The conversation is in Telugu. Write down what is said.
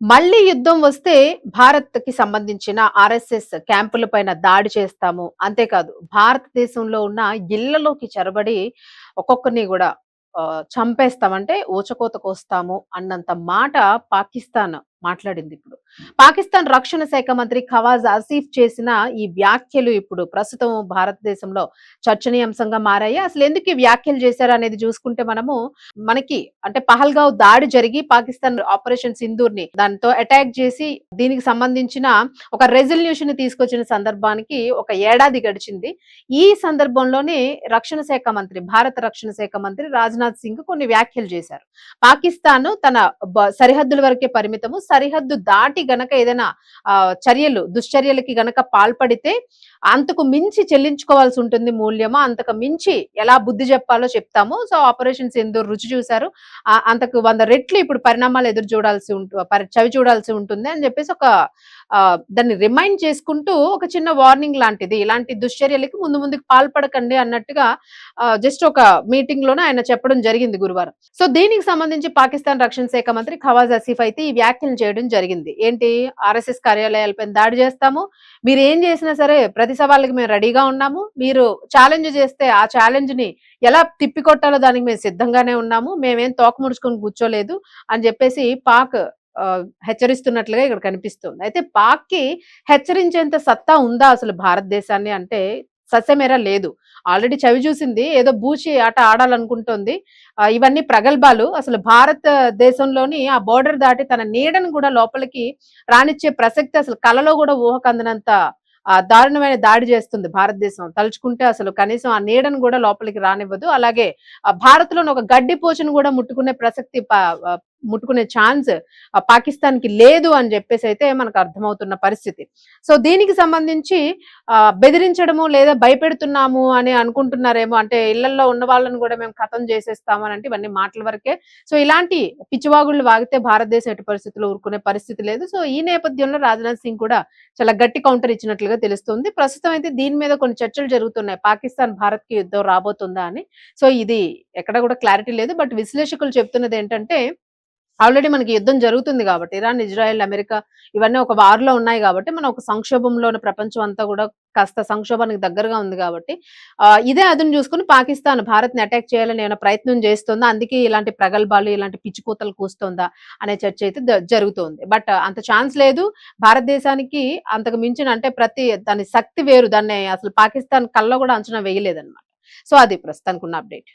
మళ్ళీ యుద్ధం వస్తే భారత్‌కి సంబంధించిన ఆర్ఎస్ఎస్ క్యాంపుల పైన దాడి చేస్తాము. అంతేకాదు భారతదేశంలో ఉన్న ఇళ్లలోకి చొరబడి ఒక్కొక్కరిని గూడా చంపేస్తాం. అంటే ఊచకోత కోస్తాము అన్నంత మాట పాకిస్తాన్ మాట్లాడిందిప్పుడు. పాకిస్తాన్ రక్షణ శాఖ మంత్రి ఖవాజ్ ఆసిఫ్ చేసిన ఈ వ్యాఖ్యలు ఇప్పుడు ప్రస్తుతం భారతదేశంలో చర్చనీయాంశంగా మారాయి. అసలెందుకు ఈ వ్యాఖ్యలు చేశారనేది చూసుకుంటే మనకి అంటే పహల్గావ్ దాడి జరిగి పాకిస్తాన్ ఆపరేషన్ సింధూర్‌ని దాంతో అటాక్ చేసి దీనికి సంబంధించిన ఒక రెజల్యూషన్ తీసుకొచ్చిన సందర్భానికి ఒక ఏడాది గడిచింది. ఈ సందర్భంలోనే రక్షణ శాఖ మంత్రి భారత రక్షణ శాఖ మంత్రి రాజ్‌నాథ్ సింగ్ కొన్ని వ్యాఖ్యలు చేశారు. పాకిస్తాన్ తన సరిహద్దుల వరకే పరిమితము. సరిహద్దు దాటి గనక ఏదైనా దుశ్చర్యలకి గనక పాల్పడితే అంతకు మించి చెల్లించుకోవాల్సి ఉంటుంది మూల్యము. అంతకు మించి ఎలా బుద్ధి చెప్పాలో చెప్తాము. సో ఆపరేషన్ సింధూర్ రుచి చూసారు. అంతకు 100 రెట్లు ఇప్పుడు పరిణామాలు ఎదురు చూడాల్సి చవి చూడాల్సి ఉంటుంది అని చెప్పేసి ఒక దాన్ని రిమైండ్ చేసుకుంటూ ఒక చిన్న వార్నింగ్ లాంటిది. ఇలాంటి దుశ్చర్యలకి ముందుకు పాల్పడకండి అన్నట్టుగా జస్ట్ ఒక మీటింగ్ లోనే ఆయన చెప్పడం జరిగింది గురువారం. సో దీనికి సంబంధించి పాకిస్తాన్ రక్షణ శాఖ మంత్రి ఖవాజ్ ఆసిఫ్ అయితే ఈ వ్యాఖ్యలు చేయడం జరిగింది. ఏంటి, ఆర్ఎస్ఎస్ కార్యాలయాలపైన దాడి చేస్తాము. మీరు ఏం చేసినా సరే ప్రతి సవాళ్ళకి మేము రెడీగా ఉన్నాము. మీరు ఛాలెంజ్ చేస్తే ఆ ఛాలెంజ్ ని ఎలా తిప్పికొట్టాలో దానికి మేము సిద్ధంగానే ఉన్నాము. మేమేం తోక ముడుచుకొని కూర్చోలేదు అని చెప్పేసి పాక్ హెచ్చరిస్తున్నట్లుగా ఇక్కడ కనిపిస్తుంది. అయితే పాక్‌కి హెచ్చరించేంత సత్తా ఉందా అసలు భారతదేశాన్ని అంటే ససేమిరా లేదు. ఆల్రెడీ చవి చూసింది. ఏదో బూచి ఆట ఆడాలనుకుంటోంది. ఇవన్నీ ప్రగల్భాలు. అసలు భారతదేశంలోని ఆ బోర్డర్ దాటి తన నీడను కూడా లోపలికి రానిచ్చే ప్రసక్తి అసలు కలలో కూడా ఊహకందనంత దారుణమైన దాడి చేస్తుంది భారతదేశం. తలుచుకుంటే అసలు కనీసం ఆ నీడను కూడా లోపలికి రానివ్వదు. అలాగే భారత్‌లోని ఒక గడ్డి పోచను కూడా ముట్టుకునే ప్రసక్తి ముట్టుకునే ఛాన్స్ పాకిస్తాన్‌కి లేదు అని చెప్పేసైతే మనకు అర్థమవుతున్న పరిస్థితి. సో దీనికి సంబంధించి బెదిరించడము లేదా భయపెడుతున్నాము అని అనుకుంటున్నారేమో. అంటే ఇళ్లల్లో ఉన్న వాళ్ళని కూడా మేము ఖతం చేసేస్తాము అని అంటే ఇవన్నీ మాటల వరకే. సో ఇలాంటి పిచ్చివాగుళ్ళు వాగితే భారతదేశం ఎట్టి పరిస్థితుల్లో ఊరుకునే పరిస్థితి లేదు. సో ఈ నేపథ్యంలో రాజ్‌నాథ్ సింగ్ కూడా చాలా గట్టి కౌంటర్ ఇచ్చినట్లుగా తెలుస్తుంది. ప్రస్తుతం అయితే దీని మీద కొన్ని చర్చలు జరుగుతున్నాయి. పాకిస్తాన్ భారత్‌కి యుద్ధం రాబోతుందా అని. సో ఇది ఎక్కడ కూడా క్లారిటీ లేదు. బట్ విశ్లేషకులు చెప్తున్నది ఏంటంటే ఆల్రెడీ మనకి యుద్ధం జరుగుతుంది కాబట్టి ఇరాన్, ఇజ్రాయెల్, అమెరికా ఇవన్నీ ఒక వార్‌లో ఉన్నాయి కాబట్టి మనం ఒక సంక్షోభంలోని ప్రపంచం అంతా కూడా కాస్త సంక్షోభానికి దగ్గరగా ఉంది కాబట్టి ఇదే అదును చూసుకొని పాకిస్తాన్ భారత్‌ని అటాక్ చేయాలని ఏమైనా ప్రయత్నం చేస్తుందా? అందుకే ఇలాంటి ప్రగల్భాలు, ఇలాంటి పిచ్చి కూతలు కూస్తుందా అనే చర్చ అయితే జరుగుతోంది. బట్ అంత ఛాన్స్ లేదు. భారతదేశానికి అంతకు మించిన అంటే దాని శక్తి వేరు. దాన్ని అసలు పాకిస్తాన్ కల్లో కూడా అంచనా వేయలేదన్నమాట. సో అది ప్రస్తుతానికి ఉన్న అప్డేట్.